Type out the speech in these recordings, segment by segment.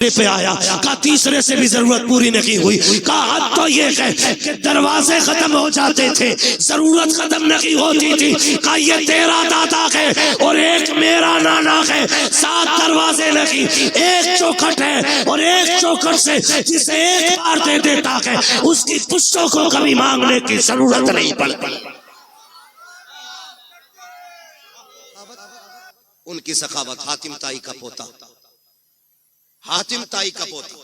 पे आया, का तीसरे से भी जरूरत पूरी नहीं हुई। का हद तो ये है कि दरवाजे खत्म हो जाते थे, जरूरत खत्म नहीं होती थी। का ये तेरा दादा है और एक मेरा नाना है, 7 दरवाजे नहीं, एक चौखट है और एक चौखट से जिसे एक बार दे देता है उसकी पुश्तों को कभी मांगने की जरूरत नहीं पड़ती। उनकी सखावत। हातिम ताई का पोता, हातिम ताई का पोता,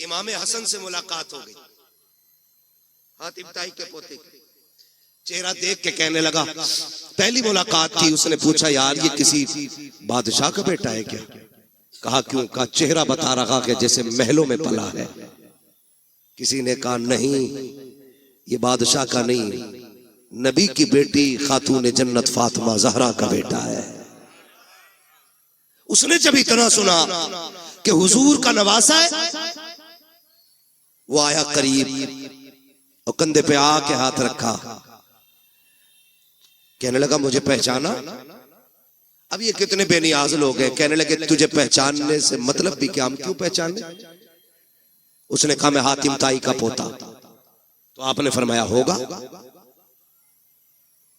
इमाम हसन से मुलाकात हो गई। हातिम ताई के पोते चेहरा देख के कहने लगा, पहली मुलाकात थी, उसने पूछा यार ये किसी बादशाह का बेटा है क्या? कहा क्यों? कहा चेहरा बता रहा है जैसे महलों में पला है। किसी ने कहा नहीं, ये बादशाह का नहीं, नबी की बेटी खातून जन्नत फातिमा जहरा का बेटा है। उसने जब इतना सुना कि हुजूर का नवासा है, वो आया करीब और कंधे पे आके हाथ रखा, कहने लगा मुझे पहचाना? अब ये कितने बेनियाज लोग हैं। कहने लगे तुझे पहचानने से मतलब भी क्या, हम क्यों पहचाने? उसने कहा मैं हातिम ताई का पोता। तो आपने फरमाया होगा।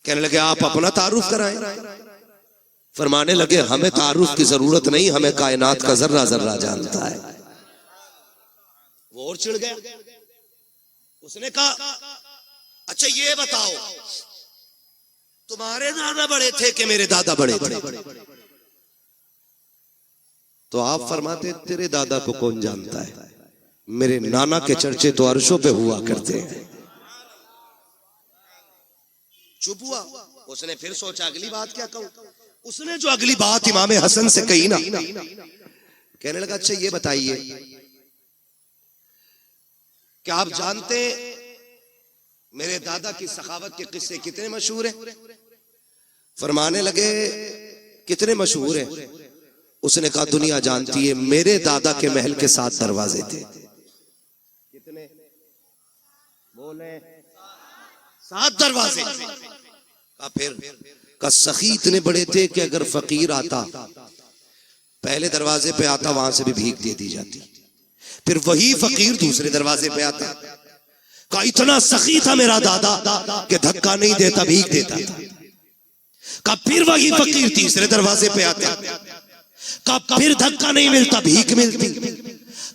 कहने लगे आप अपना तारुफ कराएं। फरमाने लगे हमें तारुफ की जरूरत नहीं, हमें कायनात का जर्रा जर्रा जानता है। वो और चिढ़ गया। उसने कहा अच्छा ये बताओ तुम्हारे दादा बड़े थे कि मेरे दादा बड़े थे? तो आप फरमाते तेरे दादा को कौन जानता है, मेरे नाना के चर्चे तो अर्शों पे हुआ करते हैं। चुप हुआ। उसने फिर सोचा अगली बात क्या कहूं। उसने जो अगली बात इमाम हसन से कही ना, कहने लगा अच्छा ये बताइए क्या आप जानते मेरे दादा की सखावत के किस्से कितने मशहूर हैं? फरमाने लगे कितने मशहूर हैं? उसने कहा दुनिया जानती है, मेरे दादा के महल के 7 दरवाजे थे। कितने बोले? 7 दरवाजे। का फिर का सखी इतने बड़े थे कि अगर फकीर आता पहले दरवाजे पे आता, वहां से भी भीख दे दी जाती। फिर वही फकीर दूसरे दरवाजे पे आता। का इतना सखी था मेरा दादा कि धक्का नहीं देता, भीख देता था। का फिर वही फकीर तीसरे दरवाजे पे आता। का फिर धक्का नहीं मिलता, भीख मिलती।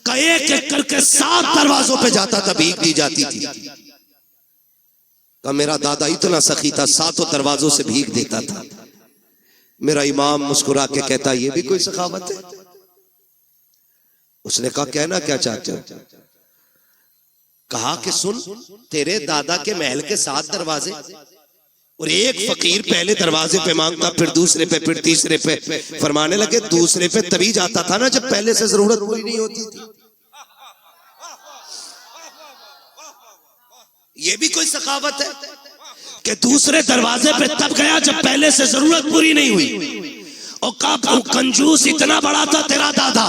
का एक एक करके 7 दरवाजों पे जाता था, भीख दी जाती थी। का मेरा दादा इतना सखी था, 7 दरवाजों से भीख देता था। मेरा इमाम मुस्कुरा के कहता ये भी कोई सखावत है? उसने कहा कहना क्या चाहते हो? कहा कि सुन, तेरे दादा के महल के 7 दरवाजे और एक फकीर पहले दरवाजे पे मांगता, फिर दूसरे पे, फिर तीसरे पे। फरमाने लगे दूसरे पे तभी जाता था ना जब पहले से जरूरत पूरी नहीं होती थी। ये भी कोई सखावत है कि दूसरे दरवाजे पे तब गया जब पहले से जरूरत पूरी नहीं हुई। और कंजूस इतना बड़ा था तेरा दादा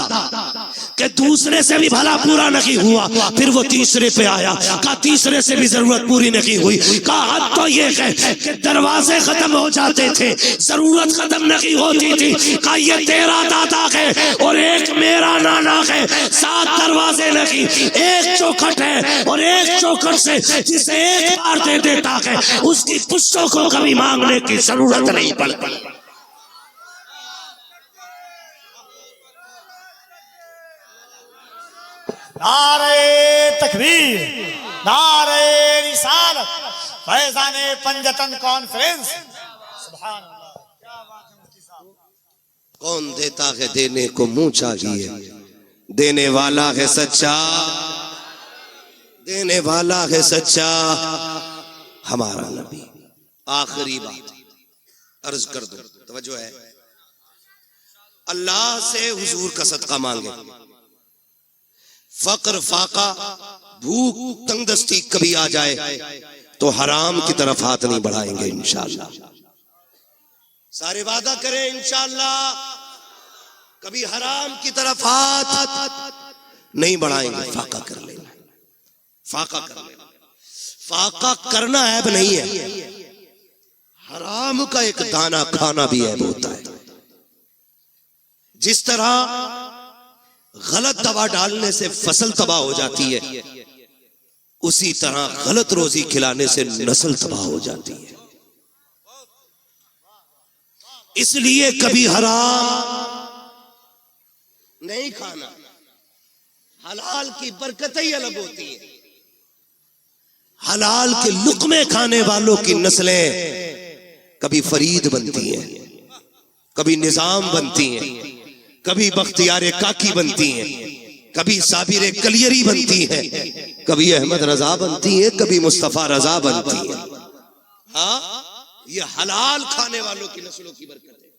कि दूसरे से भी भला पूरा नहीं हुआ, फिर वो तीसरे पे आया। का तीसरे से भी जरूरत पूरी नहीं हुई। का हद तो ये है कि दरवाजे खत्म हो जाते थे, जरूरत खत्म नहीं होती थी। का ये तेरा दादा है और एक मेरा नाना है, 7 दरवाजे नहीं, एक चौखट है और एक चौखट से जिसे एक बार दे देता है उसकी पुश्तों को कभी मांगने की जरूरत नहीं पड़ती। नारे तकबीर, नारे रिसालत, फैज़ाने पंजतन कॉन्फ्रेंस। सुभान अल्लाह, क्या बात है मुफ्ती साहब। कौन देता है देने को मुंह चाहिए, देने वाला है सच्चा, देने वाला है सच्चा हमारा नबी। आखिरी बात अर्ज कर दो, तवज्जो है। अल्लाह से हुजूर का सदका मांगे। फक्र फाका भूख तंगदस्ती कभी आ जाए तो हराम की तरफ हाथ नहीं बढ़ाएंगे इंशाअल्लाह। सारे वादा करें इंशाअल्लाह कभी हराम की तरफ हाथ नहीं बढ़ाएंगे। फाका कर लेंगे, फाका कर लेंगे। फाका करना ऐब नहीं है, हराम का एक दाना खाना भी ऐब होता है। जिस तरह गलत दवा डालने से फसल तबाह हो जाती है, उसी तरह गलत रोजी खिलाने से नस्ल तबाह हो जाती है। इसलिए कभी हराम नहीं खाना, हलाल की बरकत ही अलग होती है। हलाल के लुक्मे खाने वालों की नस्लें कभी फरीद बनती हैं, कभी निजाम बनती हैं, कभी बख्तियार काकी बनती हैं, कभी साबिर कलियरी बनती हैं, कभी अहमद रजा बनती है, कभी मुस्तफा रजा बनती है। हाँ, ये हलाल खाने वालों की नस्लों की बरकत है।